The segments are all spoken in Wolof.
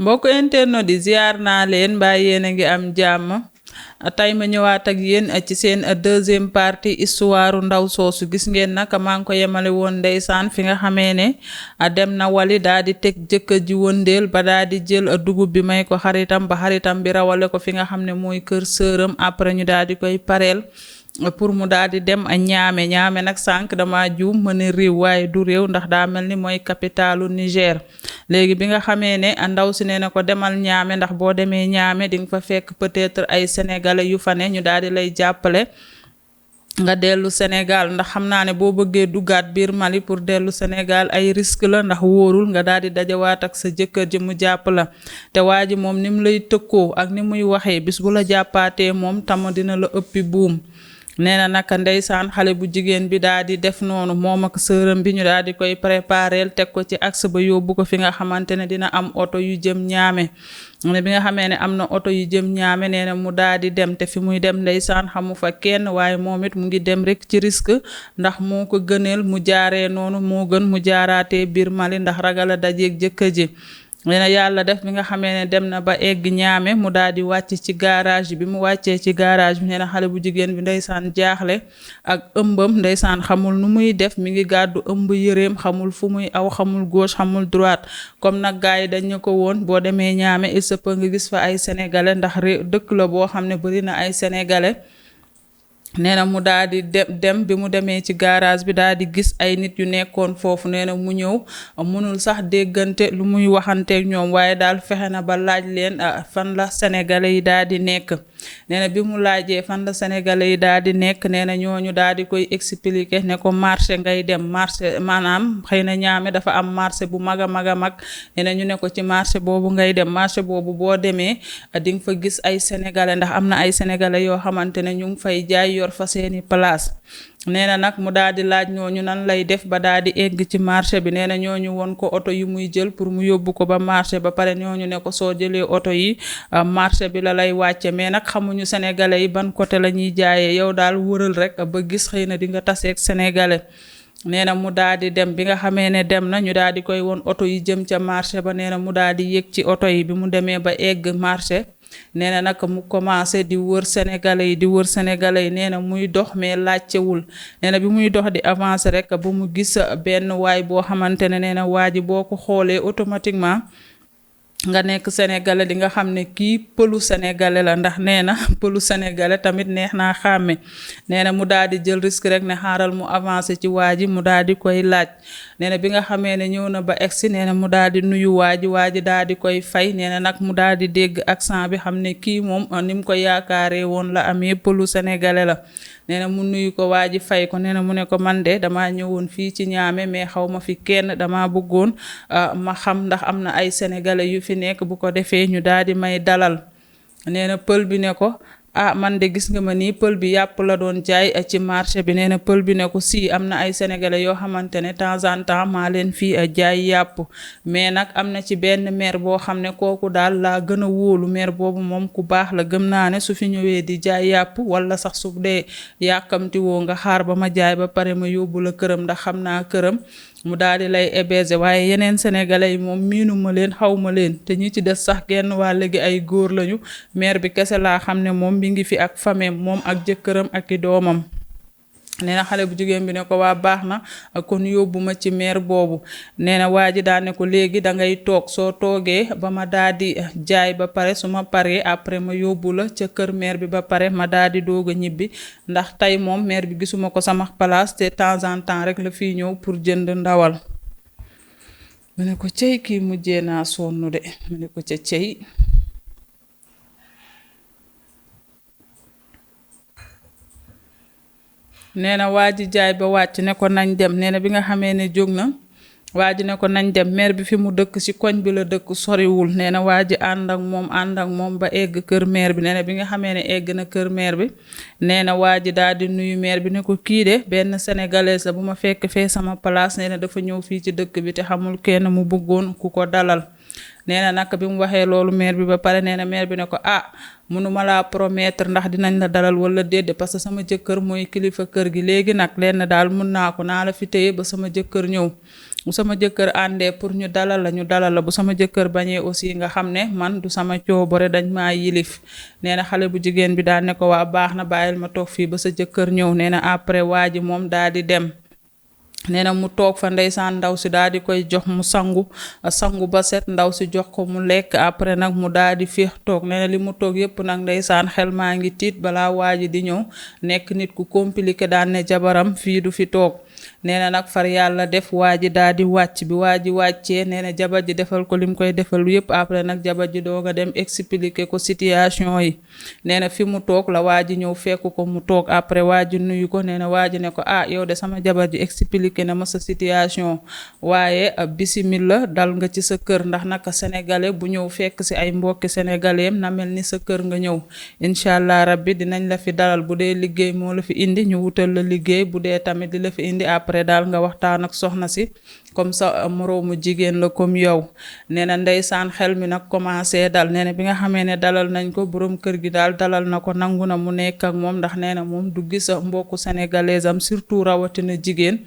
mbokk internet di ziar naa leen mbaa yéen a ngi am jàmm tey ma ñëwaat ak yéen ci seen deuxième partie histoire ndaw soosu gis ngeen nag maa ngi ko yemale woon ndeysaan fi nga xamee ne dem na wali daa di teg jëkkër ji wëndeel ba daa di jël dugub bi may ko xaritam ba xaritam bi rawale ko fi nga xam ne mooy kër sëram après ñu daal di koy pareel pour mu daal di dem ñaame nag sànq dama juum ma ne réew waaye du réew ndax daa mel ni mooy capitalu Niger léegi bi nga xamee ne ndaw si nee na ko demal ñaame ndax boo demee ñaame di nga fa fekk peut-être ay sénégalais yu fa ne ñu daal di lay jàppale nga dellu Sénégal ndax xam naa ne boo bëggee duggaat biir Mali pour dellu Sénégal ay risque la ndax wóorul nga daal di dajawaat ak sa jëkkër ji mu jàpp la te waa ji moom ni mu lay tëkkoo ak ni muy waxee bis bu la jàppaatee moom tam dina la ëppi buum. nee na naka ndeysaan xale bu jigéen bi daal di def noonu moom ak sëram bi ñu daal di koy préparel teg ko ci axe ba yóbbu ko fi nga xamante ne dina am oto yu jëm ñaame ne bi nga xamee ne am na oto yu jëm ñaame nee na mu daal di dem te fi muy dem ndeysaan xamu fa kenn waaye moom it mu ngi dem rek ci risque ndax moo ko gëneel mu jaaree noonu moo gën mu jaaraatee biir Mali ndax ragal a dajeeg jëkkër ji. nee na yàlla def bi nga xamee ne dem na ba egg ñaame mu daal di wàcc ci garage bi mu wàccee ci garage bi nee na xale bu jigéen bi ndeysaan jaaxle ak ëmbam ndeysaan xamul nu muy def mi ngi gàddu ëmb yëreem xamul fu muy aw xamul gauche xamul droite comme nag gars yi dañ ñu ko woon boo demee ñaame il se peut nga gis fa ay sénégalais ndax dëkk la boo xam ne bari na ay sénégalais. nee na mu daal di dem bi mu demee ci garage bi daal di gis ay nit yu nekkoon foofu nee na mu ñëw mënul sax déggante lu muy waxanteeg ñoom waaye daal fexe na ba laaj leen fan la sénégalais yi daal di nekk. nee na bi mu laajee fan la sénégalais yi daal di nekk nee na ñooñu daal di koy expliquer ne ko marché ngay dem marché maanaam xëy na ñaame dafa am marché bu mag a mag a mag nee na ñu ne ko ci marché boobu ngay dem marché boobu boo demee di nga fa gis ay sénégalais ndax am na ay sénégalais yoo xamante ne ñu ngi fay jaay yor fa seeni place. nee na nag mu daal di laaj ñooñu nan lay def ba daal di egg ci marché bi nee na ñooñu won ko oto yu muy jël pour mu yóbbu ko ba marché ba pare ñooñu ne ko soo jëlee oto yi marché bi la lay wàcce mais nag xamuñu sénégalais yi ban côté la ñuy jaayee yow daal wëral rek ba gis xëy na di nga taseeg sénégalais. nee na mu daal di dem bi nga xamee ne dem na ñu daal di koy won oto yi jëm ca marché ba nee na mu daal di yëg ci oto yi bi mu demee ba egg marché. nee na nag mu commencé di wër sénégalais yi nee na muy dox mais laajtewul nee na bi muy dox di avancer rek ba mu gis benn waay boo xamante ne nee na waa ji boo ko xoolee automatiquement nga nekk sénégalais di nga xam ne kii pëlu sénégalais la ndax nee na pëlu sénégalais tamit neex naa xàmme. nee na mu daal di jël risque rek ne xaaral mu avancer ci waa ji mu daal di koy laaj nee na bi nga xamee ne ñëw na ba egsi nee na mu daal di nuyu waa ji daal di koy fay nee na nag mu daal di dégg accent bi xam ne kii moom ni mu ko yaakaaree woon la amee pëlu sénégalais la. nee na mu nuyu ko waa ji fay ko nee na mu ne ko man de damaa ñëwoon fii ci ñaame mais xaw ma fi kenn dama bëggoon ma xam ndax am na ay sénégalais yu fi nekk bu ko defee ñu daal di may dalal. nee na pël bi ne ko man de gis nga ma nii pël bi yàpp la doon jaay ci marché bi nee na pël bi ne ko si am na ay sénégalais yoo xamante ne temps en temps maa leen fii jaay yàpp mais nag am na ci benn maire boo xam ne kooku daal laa gën a wóolu maire boobu moom ku baax la gëm naa ne su fi ñëwee di jaay yàpp wala sax su dee yàkkamti woo nga xaar ba ma jaay ba pare ma yóbbu la këram ndax xam naa këram mu daal di lay héberger waaye yeneen sénégalais yi moom miinu ma leen xaw ma leen te ñi ci des sax genn waa léegi ay góor lañu maire bi kese laa xam ne moom mi ngi fi ak famem moom ak jëkkëram ak i doomam. nee na xale bu jigéen bi ne ko waa baax na kon yóbbu ma ci maire boobu nee na waa ji daa ne ko léegi da ngay toog soo toogee ba ma daal di jaay ba pare su ma paree après ma yóbbu la ca kër maire bi ba pare ma daal di doog a ñibbi ndax tey moom maire bi gisuma ko sama place te temps en temps rek la fiy ñëw pour jënd ndawal. mu ne ko cey kii mujjee naa sonn de mu ne ko ca cey. nee na waa ji jaay ba wàcc ne ko nañ dem nee na bi nga xamee ne jóg na waa ji ne ko nañ dem maire bi fi mu dëkk ci koñ bi la dëkk soriwul nee na waa ji ànd ak moom ba egg kër maire bi nee na bi nga xamee ne egg na kër maire bi nee na waa ji daal di nuyu maire bi ne ko kii de benn sénégalaise la bu ma fekk fee sama place nee na dafa ñëw fii ci dëkk bi te xamul kenn mu bëggoon ku ko dalal. nee na nag bi mu waxee loolu maire bi ba pare nee na maire bi ne ko mënuma laa promettre ndax dinañ la dalal wala déedéet parce que sama jëkkër mooy kilifa kër gi léegi nag lenn daal mun naa ko naa la fi téye ba sama jëkkër ñëw. bu sama jëkkër àndee pour ñu dalal la ñu dalal la bu sama jëkkër bañee aussi nga xam ne man du sama coobare dañ maa yilif nee na xale bu jigéen bi daal ne ko waa baax na bàyyil ma toog fii ba sa jëkkër ñëw nee na après waa ji moom daal di dem. nee na mu toog fa ndeysaan ndaw si daal di koy jox mu sangu ba set ndaw si jox ko mu lekk après nag mu daal di féex toog nee na li mu toog yépp nag ndeysaan xel maa ngi tiit balaa waa ji di ñëw nekk nit ku compliqué daan ne jabaram fii du fi toog nee na nag far yàlla def waa ji daal di wàcc bi waa ji wàccee nee na jabar ji defal ko lim koy defal yépp après nag jabar ji doog a dem expliquer ko situation yi nee na fi mu toog la waa ji ñëw fekk ko mu toog après waa ji nuyu ko nee na waa ji ne ko yow de sama jabar ji expliquer na ma sa situation waaye bisimila dal nga ci sa kër ndax naka sénégalais bu ñëw fekk ci ay mbokki sénégalais na mel ni sa kër nga ñëw incha allah rabbi dinañ la fi dalal bu dee liggéey moo la fi indi ñu wutal la liggéey bu dee tamit li la fi indi après daal nga waxtaan ak soxna si comme ça moroomu jigéen la comme yow nee na ndeysaan xel mi nag commencé dal nee na bi nga xamee ne dalal nañ ko borom kër gi daal dalal na ko nangu na mu nekk ak moom ndax nee na moom du gis mbokku sénégalais am surtout rawatina jigéen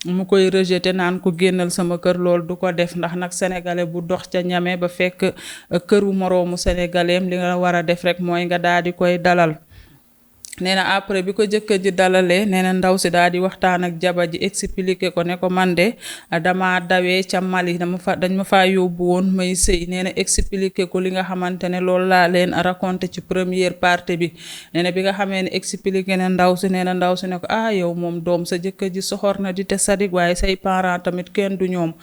mu koy rejeté naan ko génnal sama kër lool du ko def ndax nag sénégalais bu dox ca ñame ba fekk këru moroomu sénégalais li nga war a def rek mooy nga daal di koy dalal. nee na après bi ko jëkkër ji dalalee nee na ndaw si daal di waxtaan ak jabar ji expliquer ko ne ko man de dama dawee ca Mali dañ ma faa yóbbu woon may sëy nee na expliquer ko li nga xamante ne loolu laa leen raconté ci première partie bi nee na bi nga xamee ne expliquer ne ndaw si nee na ndaw si ne ko yow moom doom sa jëkkër ji soxor na di te sadik waaye say parents tamit kenn du ñoom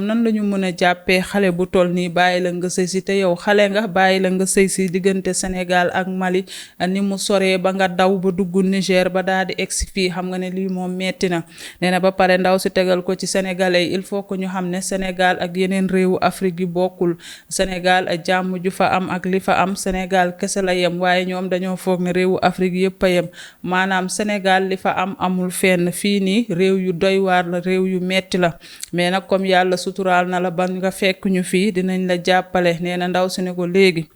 nan la ñu mën a jàppee xale bu toll nii bàyyi la nga sëy si te yow xale nga bàyyi la nga sëy si diggante Sénégal ak Mali ni mu soree ba nga daw ba dugg Niger ba daal di egsi fii xam nga ne lii moom metti na nee na ba pare ndaw si tegal ko ci sénégalais il faut que ñu xam ne Sénégal ak yeneen réewu Afrique yi bokkul Sénégal jàmm ju fa am ak li fa am Sénégal kese la yem waaye ñoom dañoo foog ne réewu Afrique yëpp a yem maanaam Sénégal li fa am amul fenn fii nii réew yu doy waar la réew yu metti la mais nag comme yàlla suturaal na la ba nga fekk ñu fii dinañ la jàppale nee na ndaw si ne ko léegi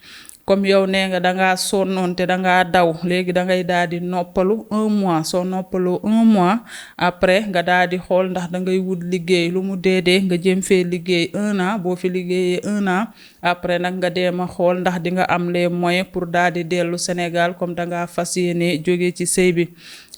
comme yow nee nga dangaa sonnoon te dangaa daw léegi dangay daal di noppalu 1 mois soo noppaloo 1 mois après nga daal di xool ndax dangay wut liggéey lu mu dee nga jëm fee liggéey 1 an boo fi liggéeyee 1 an après nag nga deema xool ndax di nga am les moyens pour daal di dellu Sénégal comme dangaa fas yéene jóge ci sëy bi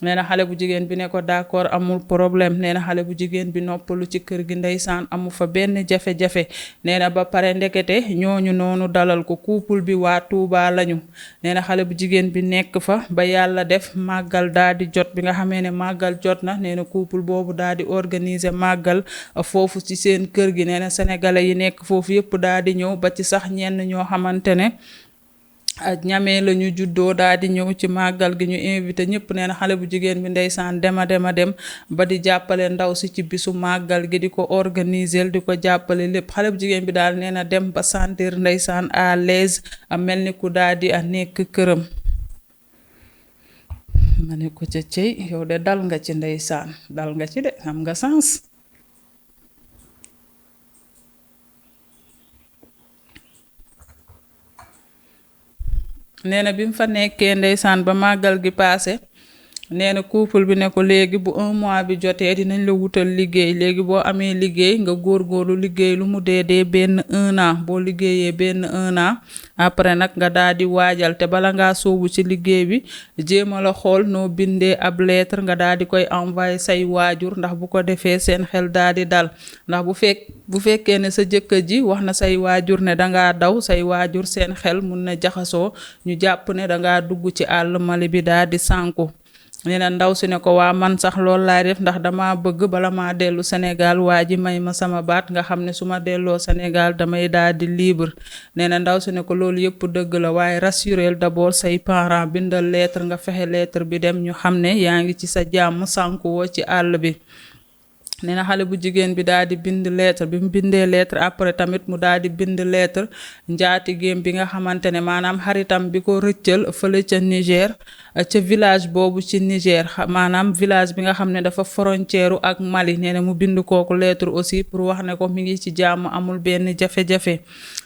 nee na xale bu jigéen bi ne ko d'accord amul problème nee na xale bu jigéen bi noppalu ci kër gi ndeysaan amu fa benn jafe-jafe nee na ba pare ndekete ñooñu noonu dalal ko couple bi waa Tuuba lañu nee na xale bu jigéen bi nekk fa ba yàlla def màggal daal di jot bi nga xamee ne màggal jot na nee na couple boobu daal di organiser màggal foofu ci seen kër gi nee na sénégalais yi nekk foofu yëpp daal di ñëw ba ci sax ñenn ñoo xamante ne ñamee la ñu juddoo daal di ñëw ci màggal gi ñu invité ñëpp nee na xale bu jigéen bi ndeysaan dem ba di jàppale ndaw si ci bisu màggal gi di ko organiser di ko jàppale lépp xale bu jigéen bi daal nee na dem ba sentir ndeysaan à l'aise mel ni ku daal di nekk këram. ma ne ko ca cey yow de dal nga ci ndeysaan dal nga ci de am nga sens. nee na bi mu fa nekkee ndeysaan ba màggal gi paase nee na couple bi ne ko léegi bu 1 mois bi jotee dinañ la wutal liggéey léegi boo amee liggéey nga góorgóorlu liggéey lu mu dee benn 1 an boo liggéeyee benn 1 an après nag nga daal di waajal te bala ngaa soobu ci liggéey bi jéema la xool noo bindee ab lettre nga daal di koy envoyer say waajur ndax bu ko defee seen xel daal di dal ndax bu fekkee ne sa jëkkër ji wax na say waajur ne dangaa daw say waajur seen xel mun na jaxasoo ñu jàpp ne dangaa dugg ci àll Mali bi daal di sànku nee na ndaw si ne ko waa man sax loolu laay def ndax dama bëgg bala maa dellu Sénégal waa ji may ma sama baat nga xam ne su ma delloo Sénégal damay daal di libre nee na ndaw si ne ko loolu yëpp dëgg la waaye rassurel d'abord say parents bindal lettre nga fexe lettre bi dem ñu xam ne yaa ngi ci sa jàmm sànku woo ci àll bi. nee na xale bu jigéen bi daal di bind lettre bi mu bindee lettre après tamit mu daal di bind lettre njaatigéem bi nga xamante ne maanaam xaritam bi ko rëccal fële ca Niger ca village boobu ci Niger maanaam village bi nga xam ne dafa frontière ak Mali nee na mu bind kooku lettre aussi pour wax ne ko mi ngi ci jàmm amul benn jafe-jafe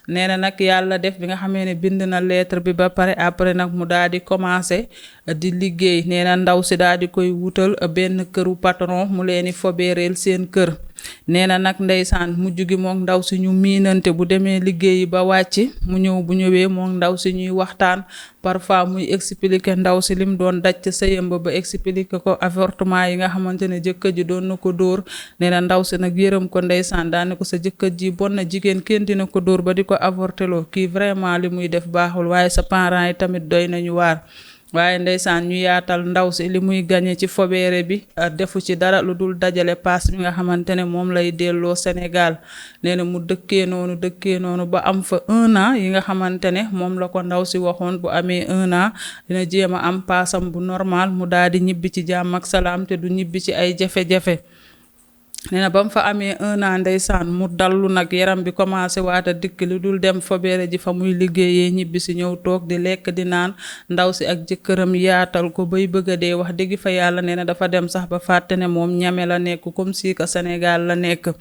nee na nag yàlla def bi nga xamee ne bind na lettre bi ba pare après nag mu daal di commencer di liggéey nee na ndaw si daal di koy wutal benn këru patron mu leeni fobeereel seen kër nee na nag ndeysaan mujj gi mook ndaw si ñu miinante bu demee liggéeyi ba wàcc mu ñëw bu ñëwee mook ndaw si ñuy waxtaan parfois muy expliquer ndaw si lim doon daj ca sëyam ba expliquer ko avortement yi nga xamante ne jëkkër ji doon na ko dóor nee na ndaw si nag yërëm ko ndeysaan daane ko sa jëkkër ji bon na jigéen kenn dina ko dóor ba di ko avorteloo kii vraiment li muy def baaxul waaye sa parents yi tamit doy nañu waar. waaye ndeysaan ñu yaatal ndaw si li muy gañe ci fobeere bi defu ci dara lu dul dajale paas bi nga xamante ne moom lay delloo Sénégal nee na mu dëkkee noonu ba am fa 1 an yi nga xamante ne moom la ko ndaw si waxoon bu amee 1 an dina jéem a am paasam bu normal mu daal di ñibbi ci jàmm ak salaam te du ñibbi ci ay jafe-jafe. nee na ba mu fa amee 1 an ndeysaan mu dallu nag yaram bi commencé waata dikk lu dul dem fobeere ji fa muy liggéeyee ñibbi si ñëw toog di lekk di naan ndaw si ak jëkkëram yaatal ko bay bëgg a dee wax dëgg fa yàlla nee na dafa dem sax ba fàtte ne moom ñame la nekk comme si que Sénégal la nekk.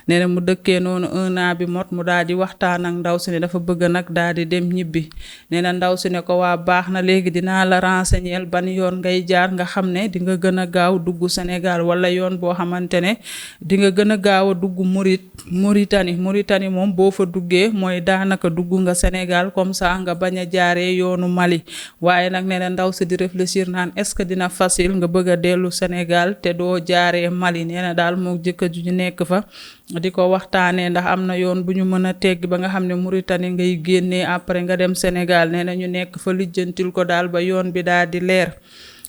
nee na mu dëkkee noonu 1 an bi mot mu daal di waxtaan ak ndaw si ne dafa bëgg nag daal di dem ñibbi nee na ndaw si ne ko waa baax na léegi dinaa la renseigner ban yoon ngay jaar nga xam ne di nga gën a gaaw dugg Sénégal wala yoon boo xamante ne di nga gën a gaaw a dugg Mauritanie moom boo fa duggee mooy daanaka dugg nga Sénégal comme ça nga bañ a jaaree yoonu Mali waaye nag nee na ndaw si di réfléchir naan est-ce que dina facile nga bëgg a dellu Sénégal te doo jaaree Mali nee na daal moo jëkkër ju ñu nekk fa di ko waxtaanee ndax am na yoon bu ñu mën a tegg ba nga xam ne Mauritanie ngay génnee après nga dem Sénégal nee na ñu nekk fa lijjantil ko daal ba yoon bi daal di leer.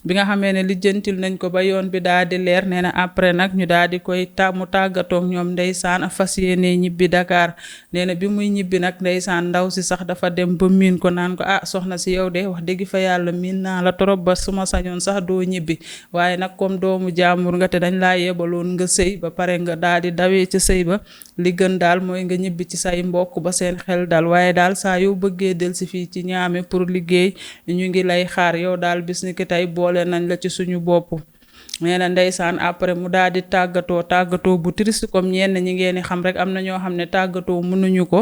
bi nga xamee ne lijjantil nañ ko ba yoon bi daal di leer nee na après nag ñu daal di koy mu tàggatoog ñoom ndeysaan fas yéene ñibbi Dakar nee na bi muy ñibbi nag ndeysaan ndaw si sax dafa dem ba miin ko naan ko soxna si yow de wax dëgg fa yàlla miin naa la trop ba suma sañoon sax doo ñibbi waaye nag comme doomu jàmbur nga te dañ laa yebaloon nga sëy ba pare nga daal di dawee ca sëy ba li gën daal mooy nga ñibbi ci say mbokk ba seen xel dal waaye daal saa yow bëggee del si fii ci Niamey pour liggéey ñu ngi lay xaar yow daal bis ni ki tey boole nañ la ci suñu bopp. nee na ndeysaan après mu daal di tàggatoo bu triste comme ñenn ñi ngeen xam rek am na ñoo xam ne tàggatoo mënuñu ko.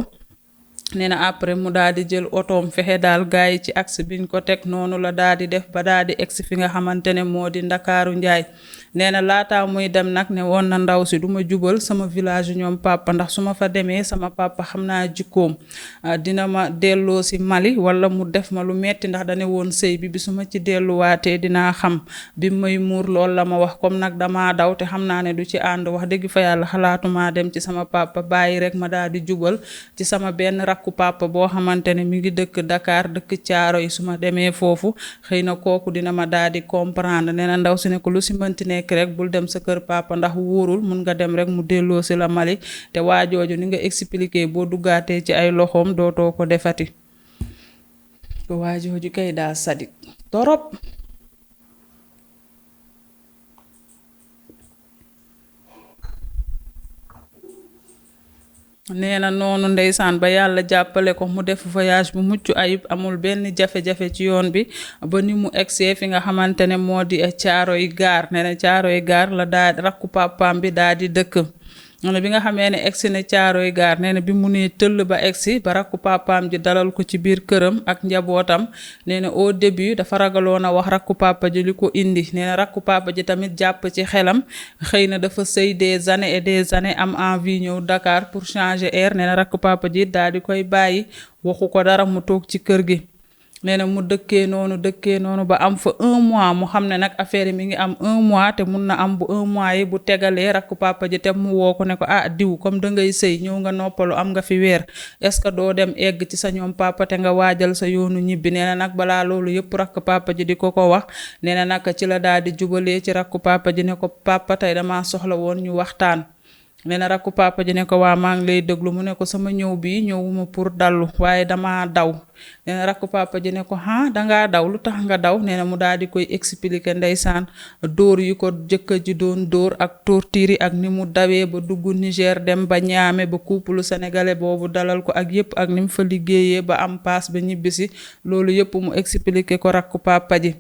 nee na après mu daal di jël otoom fexe daal gars yi ci axe biñ ko teg noonu la daal di def ba daal di egsi fi nga xamante ne moo di Ndakaaru Njaay nee na laataa muy dem nag ne woon na ndaw si du ma jubal sama village ñoom papa ndax su ma fa demee sama papa xam naa jikkoom dina ma delloo si Mali wala mu def ma lu metti ndax dane woon sëy bi su ma ci delluwaatee dinaa xam bi may muur loolu la ma wax comme nag damaa daw te xam naa ne du ci ànd wax dëgg fa yàlla xalaatumaa dem ci sama papa bàyyi rek ma daal di jubal ci sama benn rakku papa boo xamante ne mi ngi dëkk Dakar dëkk Thiaroye su ma demee foofu xëy na kooku dina ma daal di comprendre nee na ndaw si ne ko lu si mënti nekk rek bul dem sa kër papa ndax wóorul mun nga dem rek mu delloo si la Mali te waajooju ni nga expliqué boo duggaatee ci ay loxoom dootoo ko defati waajooju kay daa sadik torop. nee na noonu ndeysaan ba yàlla jàppale ko mu def voyage bu mucc ayib amul benn jafe-jafe ci yoon bi ba ni mu egsee fi nga xamante ne moo di Caaroy gaar nee na Caaroy gaar la daal rakku papaam bi daal di dëkk. ne bi nga xamee ne egsi na Caaroy gaar nee na bi mu nee tëll ba egsi ba rakku papaam ji dalal ko ci biir këram ak njabootam nee na au début dafa ragaloon a wax rakku papa ji li ko indi nee na rakku papa ji tamit jàpp ci xelam xëy na dafa sëy des années et des années am envie ñëw Dakar pour changer air nee na rakku papa ji daal di koy bàyyi waxu ko dara mu toog ci kër gi. nee na mu dëkkee noonu ba am fa 1 mois mu xam ne nag affaire yi mi ngi am 1 mois te mun na am bu 1 mois yi bu tegalee rakku papa ji te mu woo ko ne ko diw comme da ngay sëy ñëw nga noppalu am nga fi weer est-ce que doo dem egg ci sa ñoom papa te nga waajal sa yoonu ñibbi nee na nag balaa loolu yëpp rakku papa ji di ko wax nee na nag ci la daal di jubalee ci rakku papa ji ne ko papa tey dama soxla woon ñu waxtaan. nee na rakku papa ji ne ko waa maa ngi lay déglu mu ne ko sama ñëw bi ñëwuma pour dallu waaye dama daw nee na rakku papa ji ne ko dangaa daw lu tax nga daw nee na mu daal di koy expliquer ndeysaan dóor yi ko jëkkër ji doon dóor ak torture ak ni mu dawee ba dugg Niger dem ba Niamey ba couple sénégalais boobu dalal ko ak yëpp ak ni mu fa liggéeyee ba am paas ba ñibbisi loolu yëpp mu expliquer ko rakku papa ji.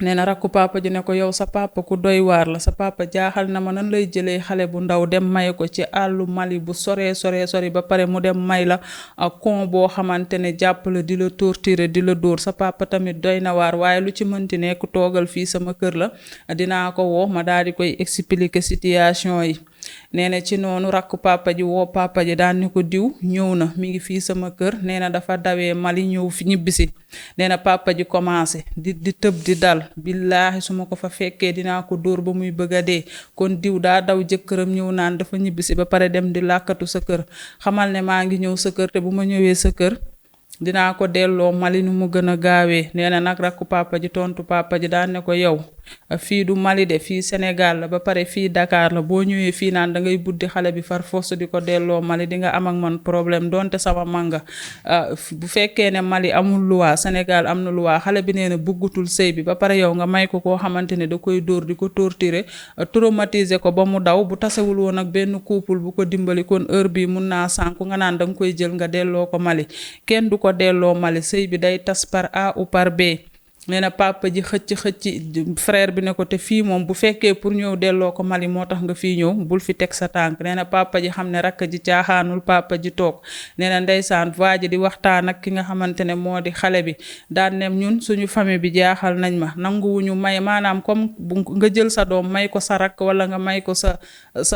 nee na rakku papa ji ne ko yow sa papa ku doy waar la sa papa jaaxal na ma nan lay jëlee xale bu ndaw dem may ko ci àllu Mali bu sori ba pare mu dem may la ak kon boo xamante ne jàpp la di la torturer di la dóor sa papa tamit doy na waar waaye lu ci mënti nekk toogal fii sama kër la dinaa ko woo ma daal di koy expliquer situation yi. nee na ci noonu rakku papa ji woo papa ji daan ne ko diw ñëw na mi ngi fii sama kër nee na dafa dawee Mali ñëw fi ñibbisi nee na papa ji commencé di tëb di dal billaahi su ma ko fa fekkee dinaa ko dóor ba muy bëgg a dee kon diw daa daw jëkkëram ñëw naan dafa ñibbisi ba pare dem di làkkatu sa kër xamal ne maa ngi ñëw sa kër te bu ma ñëwee sa kër dinaa ko delloo Mali nu mu gën a gaawee nee na nag rakku papa ji tontu papa ji daan ne ko yow fii du Mali de fii Sénégal la ba pare fii Dakar la boo ñëwee fii naan da ngay buddi xale bi far force di ko delloo Mali di nga am ak man problème donte sama manga bu fekkee ne Mali amul loi Sénégal am na loi xale bi nee na buggutul sëy bi ba pare yow nga may ko koo xamante ne da koy dóor di ko torturer traumatiser ko ba mu daw bu tasewul woon ak benn couple bu ko dimbali kon heure bi mun naa sànku nga naan da nga koy jël nga delloo ko Mali kenn du ko delloo Mali sëy bi day tas par A ou par B nee na papa ji xëcc frère bi ne ko te fii moom bu fekkee pour ñëw delloo ko Mali moo tax nga fii ñëw bul fi teg sa tànk nee na papa ji xam ne rakk ji caaxaanul papa ji toog nee na ndeysaan waa ji di waxtaan ak ki nga xamante ne moo di xale bi daan ne ñun suñu famille bi jaaxal nañ ma nanguwuñu may maanaam comme nga jël sa doom may ko sa rakk wala nga may ko sa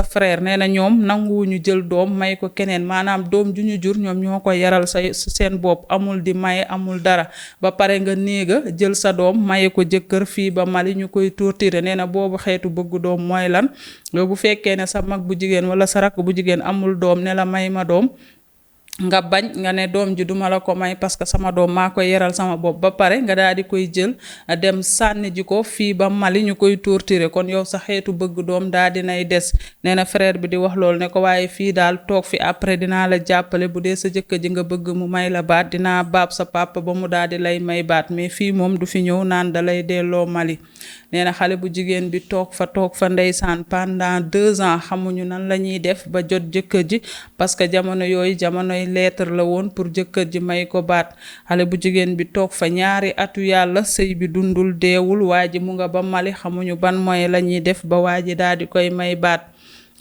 frère nee na ñoom nanguwuñu jël doom may ko keneen maanaam doom ju ñu jur ñoom ñoo ko yaral seen bopp amul di maye amul dara ba pare nga néega jël sa doom maye ko jëkkër fii ba Mali ñu koy torturer nee na boobu xeetu bëgg doom mooy lan yow bu fekkee ne sa mag bu jigéen wala sa rakk bu jigéen amul doom ne la may ma doom nga bañ nga ne doom ji duma la ko may parce que sama doom maa koy yaral sama bopp ba pare nga daal di koy jël dem sànni ji ko fii ba Mali ñu koy torturer kon yow sa xeetu bëgg doom daal dinay des nee na frère bi di wax loolu ne ko waaye fii daal toog fi après dinaa la jàppale bu dee sa jëkkër ji nga bëgg mu may la baat dinaa baab sa papa ba mu daal di lay may baat mais fii moom du fi ñëw naan da lay delloo Mali nee na xale bu jigéen bi toog fa ndeysaan pendant 2 ans xamuñu nan la ñuy def ba jot jëkkër ji parce que jamono yooyu jamonoy lettre la woon pour jëkkër ji may ko baat xale bu jigéen bi toog fa ñaari atu yàlla sëy bi dundul deewul waa ji mu nga ba Mali xamuñu ban moyen la ñuy def ba waa ji daal di koy may baat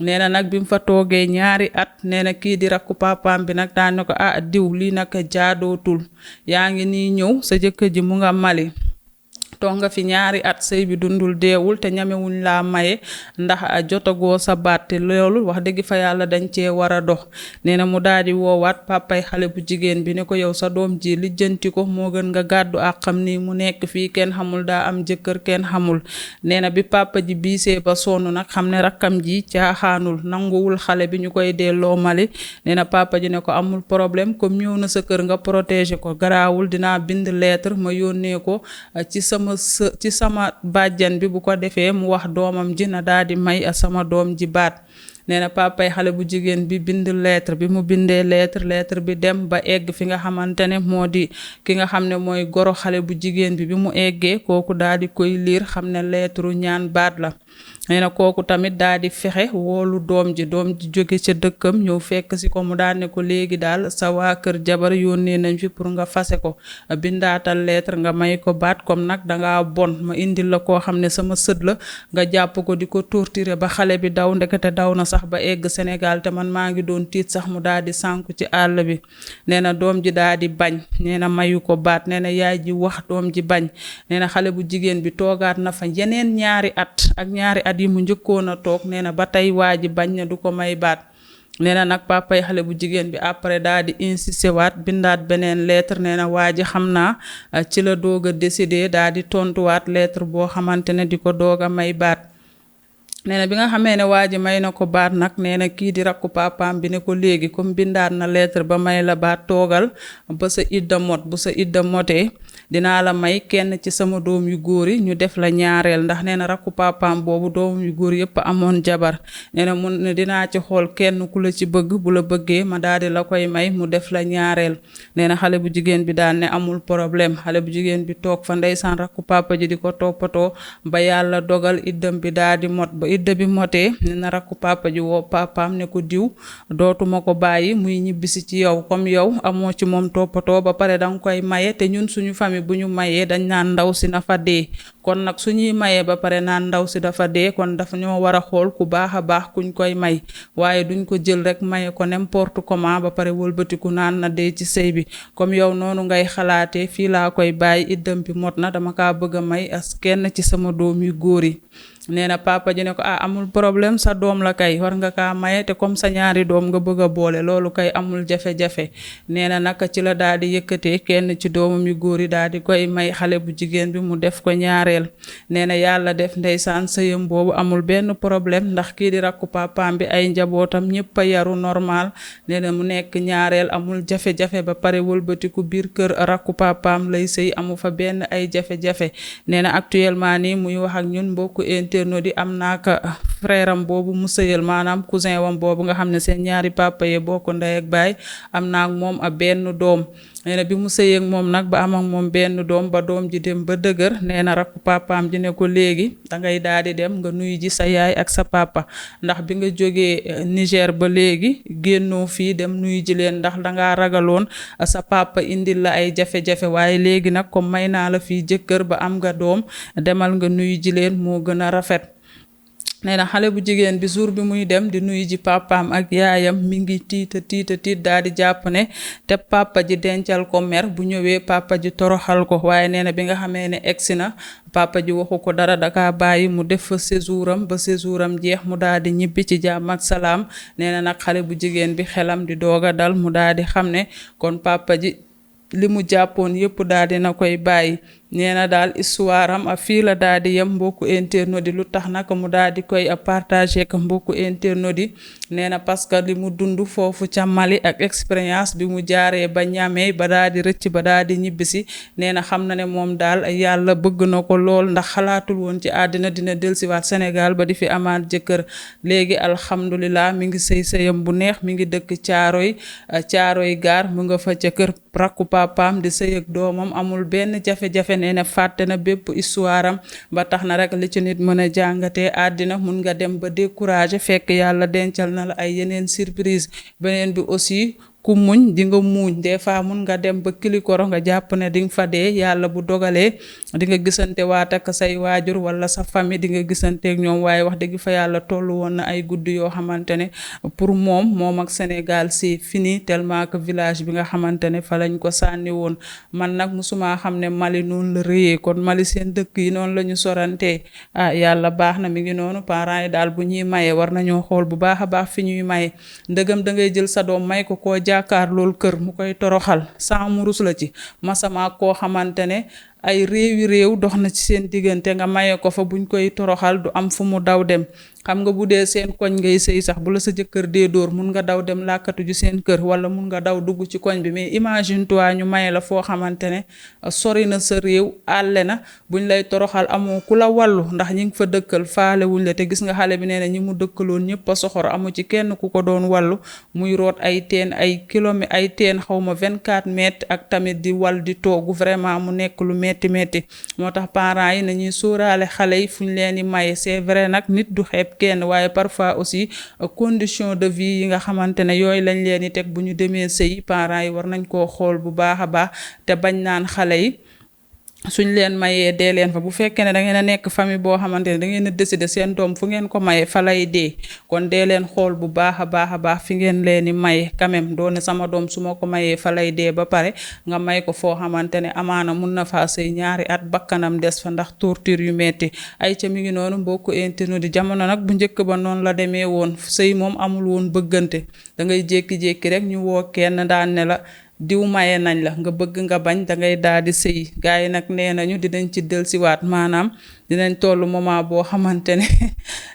nee na nag bi mu fa toogee ñaari at nee na kii di rakku papaam bi nag daan ne ko diw lii nag jaadootul yaa ngi nii ñëw sa jëkkër ji mu nga Mali toog nga fi ñaari at sëy bi dundul deewul te ñamewuñ laa maye ndax jotagoo sa baat te loolu wax dëgg fa yàlla dañ cee war a dox nee na mu daal di woowaat papay xale bu jigéen bi ne ko yow sa doom ji lijjanti ko moo gën nga gàddu ak xam ni mu nekk fii kenn xamul daa am jëkkër kenn xamul nee na bi papa ji biisee ba sonn nag xam ne rakkam ji caaxaanul nanguwul xale bi ñu koy delloo Mali nee na papa ji ne ko amul problème comme ñëw na sa kër nga protéger ko garaawul dinaa bind lettre ma yónnee ko ci sama bàjjan bi bu ko defee mu wax doomam ji na daal di may sama doom ji baat nee na papay xale bu jigéen bi bind lettre bi mu bindee lettre bi dem ba egg fi nga xamante ne moo di ki nga xam ne mooy goro xale bu jigéen bi mu eggee kooku daal di koy liir xam ne lettre ñaan baat la nee na kooku tamit daal di fexe woolu doom ji jóge ca dëkkam ñëw fekk si ko mu daan ne ko léegi daal sa waa kër jabar yónnee nañ fi pour nga fase ko bindaatal lettre nga may ko baat comme nag dangaa bon ma indil la koo xam ne sama sët la nga jàpp ko di ko torturer ba xale bi daw ndekete daw na sax ba egg Sénégal te man maa ngi doon tiit sax mu daal di sànku ci àll bi nee na doom ji daal di bañ nee na mayu ko baat nee na yaay ji wax doom ji bañ nee na xale bu jigéen bi toogaat na fa yeneen ñaari at yi mu njëkkoon a toog nee na ba tey waa ji bañ na du ko may baat nee na nag papay xale bu jigéen bi après daal di insisté waat bindaat beneen lettre nee na waa ji xam naa ci la doog a décidé daal di tontuwaat lettre boo xamante ne di ko doog a may baat nee na bi nga xamee ne waa ji may na ko baat nag nee na kii di rakku papaam bi ne ko léegi comme bindaat na lettre ba may la baat toogal ba sa idda mot bu sa idda motee dinaa la may kenn ci sama doom yu góor yi ñu def la ñaareel ndax nee na rakku papaam boobu doom yu góor yëpp amoon jabar nee na mun ne dinaa ci xool kenn ku la ci bëgg bu la bëggee ma daal di la koy may mu def la ñaareel nee na xale bu jigéen bi daal ne amul problème xale bu jigéen bi toog fa ndeysaan rakku papa ji di ko toppatoo ba yàlla dogal iddam bi daal di mot ba idda bi motee nee na rakku papa ji woo papaam ne ko diw dootuma ko bàyyi muy ñibbisi ci yow comme yow amoo ci moom toppatoo ba pare danga koy maye te ñun suñu famille bu ñu mayee dañ naan ndaw si na fa dee kon nag suñuy mayee ba pare naan ndaw si dafa dee kon dafa ñoo war a xool ku baax a baax kuñ koy may waaye duñ ko jël rek maye ko n'importe comment ba pare wëlbatiku naan na dee ci sëy bi comme yow noonu ngay xalaatee fii laa koy bàyyi iddam bi mot na dama kaa bëgg a may as kenn ci sama doom yu góor yi nee na papa ji ne ko amul problème sa doom la kay war nga kaa maye te comme sa ñaari doom nga bëgg a boole loolu kay amul jafe-jafe nee na naka ci la daal di yëkkatee kenn ci doomam yu góor yi daal di koy may xale bu jigéen bi mu def ko ñaareel nee na yàlla def ndeysaan sëyam boobu amul benn problème ndax kii di rakku papaam bi ay njabootam ñëpp a yaru normal nee na mu nekk ñaareel amul jafe-jafe ba pare wëlbatiku biir kër rakku papaam lay sëy amu fa benn ay jafe-jafe nee na actuellement nii muy wax ak ñun mbokku internautes di am naaka frère am boobu mu sëyal maanaam cousin wam boobu nga xam ne seen ñaari papa yee bokk ndey ak baay am naa ak moom a benn doom nee na bi mu sëyee ak moom nag ba am ak moom benn doom ba doom ji dem ba dëgër nee na rakku papaam ji ne ko léegi dangay daal di dem nga nuyu ji sa yaay ak sa papa ndax bi nga jógee Niger ba léegi génnoo fii dem nuyu ji leen ndax dangaa ragaloon sa papa indil la ay jafe-jafe waaye léegi nag comme may naa la fii jëkkër ba am nga doom demal nga nuyu ji leen moo gën a rafet nee na xale bu jigéen bi jour bi muy dem di nuyu ji papaam ak yaayam mi ngi tiit daal di jàpp ne te papa ji dencal ko mer bu ñëwee papa ji toroxal ko waaye nee na bi nga xamee ne egsi na papa ji waxu ko dara daka bàyyi mu def fa séjouram ba séjouram jeex mu daal di ñibbi ci jàmm ak salaam nee na nag xale bu jigéen bi xelam di doog a dal mu daal di xam ne kon papa ji li mu jàppoon yëpp daal di na koy bàyyi nee na daal histoire am a fii la daal di yem mbokku internautes yi lu tax nag mu daal di koy partagé ak mbokku internautes yi nee na parce que li mu dund foofu ca Mali ak expérience bi mu jaaree ba ñamee ba daal di rëcc ba daal di ñibbisi nee na xam na ne moom daal yàlla bëgg na ko lool ndax xalaatul woon ci àddina dina dellusiwaat Sénégal ba di fi amaat jëkkër léegi alhamdulilah mi ngi sëyam bu neex mi ngi dëkk caaroy gaar mu nga fa ca kër rakku papaam di sëy ak doomam amul benn jafe-jafe nee na fàtte na bépp histoire am ba tax na rek li ci nit mën a jàngatee àddina mun nga dem ba découragé fekk yàlla dencal na la ay yeneen surprise beneen bi aussi ku muñ di nga muuñ des fois mun nga dem ba kilikoro nga jàpp ne di nga fa dee yàlla bu dogalee di nga gisante waat ak say waajur wala sa famille di nga gisanteek ñoom waaye wax dëgg fa yàlla tollu woon na ay guddi yoo xamante ne pour moom ak Sénégal c'est fini tellement que village bi nga xamante ne fa lañ ko sànni woon man nag musuma xam ne Mali noonu la rëyee kon Mali seen dëkk yi noonu la ñu sorantee yàlla baax na mi ngi noonu parents yi daal bu ñuy maye war nañoo xool bu baax a baax fi ñuy maye ndëgam da ngay jël sa doom may ko koo jàkkaar loolu kër mu koy toroxal sans mu rus la ci masama koo xamante ne ay réew dox na ci seen diggante nga maye ko fa buñ koy toroxal du am fu mu daw dem xam nga bu dee seen koñ ngay sëy sax bu la sa jëkkër dee dóor mun nga daw dem làkkatu ju seen kër wala mun nga daw dugg ci koñ bi mais imagine toi ñu maye la foo xamante ne sori na sa réew àlle na buñ lay toroxal amoo ku la wàllu ndax ñi ngi fa dëkkal faale wuñ la te gis nga xale bi nee na ñi mu dëkkaloon ñëpp a soxor amu ci kenn ku ko doon wàllu muy root ay teen ay kilomètres ay teen xawma 24 mètres ak tamit di wal di toogu vraiment mu nekk lu metti moo tax parents yi nañuy sóoraale xale yi fu ñu leen di maye c'est vrai nag nit du xeeb kenn waaye parfois aussi condition de vie yi nga xamante ne yooyu lañ leen di teg bu ñu demee sëy parents yi war nañ koo xool bu baax a baax te bañ naan xale yi suñ leen mayee dee leen fa bu fekkee ne da ngeen a nekk famille boo xamante ne da ngeen a décider seen doom fu ngeen ko maye fa lay dee kon dee leen xool bu baax a baax fi ngeen leen di maye quand même doone sama doom su ma ko mayee fa lay dee ba pare nga may ko foo xamante ne amaana mun na faa sëy ñaari at bakkanam des fa ndax torture yu metti ay ca mi ngi noonu mbokku internet di jamono nag bu njëkk ba noonu la demee woon sëy moom amul woon bëggante da ngay jékki-jékki rek ñu woo kenn daan ne la diw maye nañ la nga bëgg nga bañ da ngay daal di sëy gars yi nag nee nañu dinañ ci dellusiwaat maanaam dinañ tollu moment boo xamante ne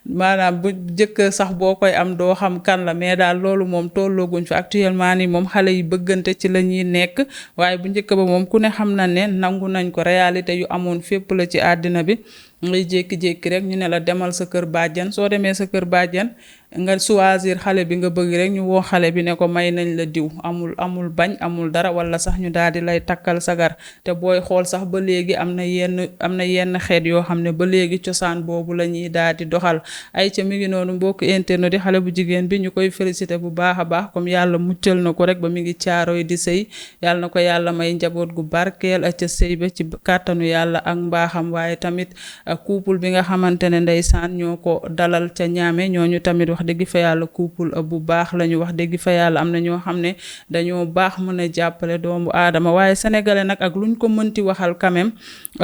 maanaam bu jëkkër sax boo koy am doo xam kan la mais daal loolu moom tollooguñ fi actuellement nii moom xale yi bëggante ci la ñuy nekk waaye bu njëkk ba moom ku ne xam na ne nangu nañ ko réalité yu amoon fépp la ci àddina bi ngay jékki-jékki rek ñu ne la demal sa kër bàjjan soo demee sa kër bàjjan nga choisir xale bi nga bëgg rek ñu woo xale bi ne ko may nañ la diw amul bañ amul dara wala sax ñu daal di lay takkal sagar te booy xool sax ba léegi am na yenn xeet yoo xam ne ba léegi cosaan boobu la ñuy daal di doxal ay ca mi ngi noonu mbokk internet di xale bu jigéen bi ñu koy félicité bu baax a baax comme yàlla muccal na ko rek ba mi ngi caaroy di sëy yàlla na ko yàlla may njaboot gu barkeel a ca sëy ba ci kàttanu yàlla ak mbaaxam waaye tamit couple bi nga xamante ne ndeysaan ñoo ko dalal ca ñaame ñooñu tamit wax dëgg fa yàlla couple bu baax lañu wax dëgg fa yàlla am na ñoo xam ne dañoo baax mën a jàppale doomu aadama waaye sénégalais nag ak luñ ko mënti waxal quand même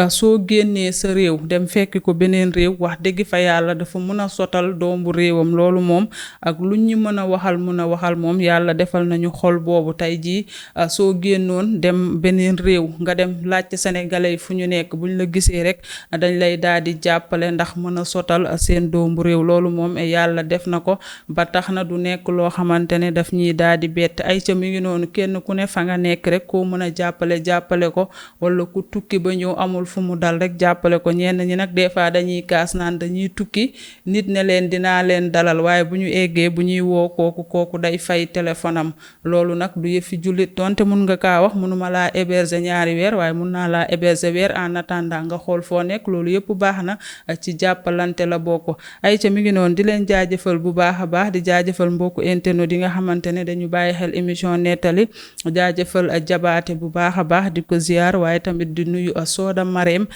soo génnee sa réew dem fekki ko beneen réew wax dëgg fa yàlla dafa mën a sotal doomu réewam loolu moom ak luñ ñu mën a waxal moom yàlla defal nañu xol boobu tey jii soo génnoon dem beneen réew nga dem laajte sénégalais yi fu ñu nekk buñ la gisee rek dañ lay daal di jàppale ndax mën a sotal seen doomu réew loolu moom yàlla def na ko ba tax na du nekk loo xamante ne daf ñuy daal di bett ay ca mi ngi noonu kenn ku ne fa nga nekk rek koo mën a jàppale ko wala ku tukki ba ñëw amul fu mu dal rek jàppale ko ñenn ñi nag des fois dañuy kaas naan dañuy tukki nit ne leen dinaa leen dalal waaye bu ñu eggee bu ñuy woo kooku day fay téléphone am loolu nag du yëfi jullit donte mun nga kaa wax munuma laa héberger ñaari weer waaye mun naa laa héberger weer en attendant nga xool foo nekk loolu yëpp baax na ci jàppalante la bokk ay ca mi ngi noonu di leen jaajëfal bu baax a baax di jaajëfal mbokku internet yi nga xamante ne dañu bàyyi xel émission nettali jaajëfal jabaate bu baax a baax di ko ziar waaye tamit di nuyu Sooda Mareem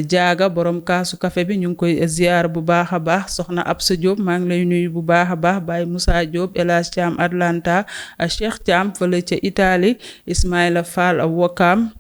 jaaga borom kaasu café bi ñu ngi koy ziar bu baax a baax soxna Absa Diop maa ngi lay nuyu bu baax a baax Baye Moussa Diop El Hadj Thiam Atlanta Cheikh Thiam fële ca Italie Ismaïla Fall Wokam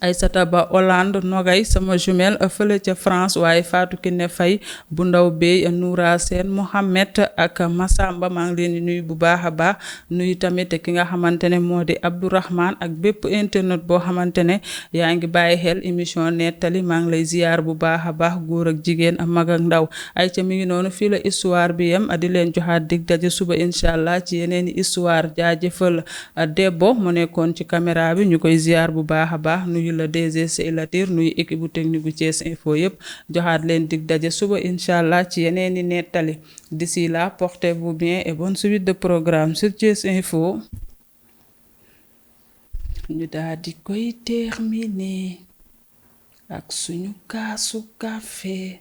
Aïssata Ba Hollande Nogay sama jumelle fële ca France waaye Fatou Kiné Faye bu ndaw bey Noura Sène Mohamed ak Massamba maa ngi leen di nuyu bu baax a baax nuyu tamit ki nga xamante ne moo di Abdourahmane ak bépp internet boo xamante ne yaa ngi bàyyi xel émission nettali maa ngi lay ziar bu baax a baax góor ak jigéen mag ak ndaw ay ca mi ngi noonu fii la histoire bi yem di leen joxaat dig daje suba incha allah ci yeneeni histoire jaajëfal Debbo mu nekkoon ci caméra bi ñu koy ziar bu baax a baax nuyu la DG Seylatir nuyu équipe bu technique bu Thiès Info yëpp joxaat leen dig daje suba incha allah ci yeneeni nettali d'ici là portez-vous bien et bonne suite de programme sur Thiès Info. ñu daal di koy terminer ak suñu kaasu café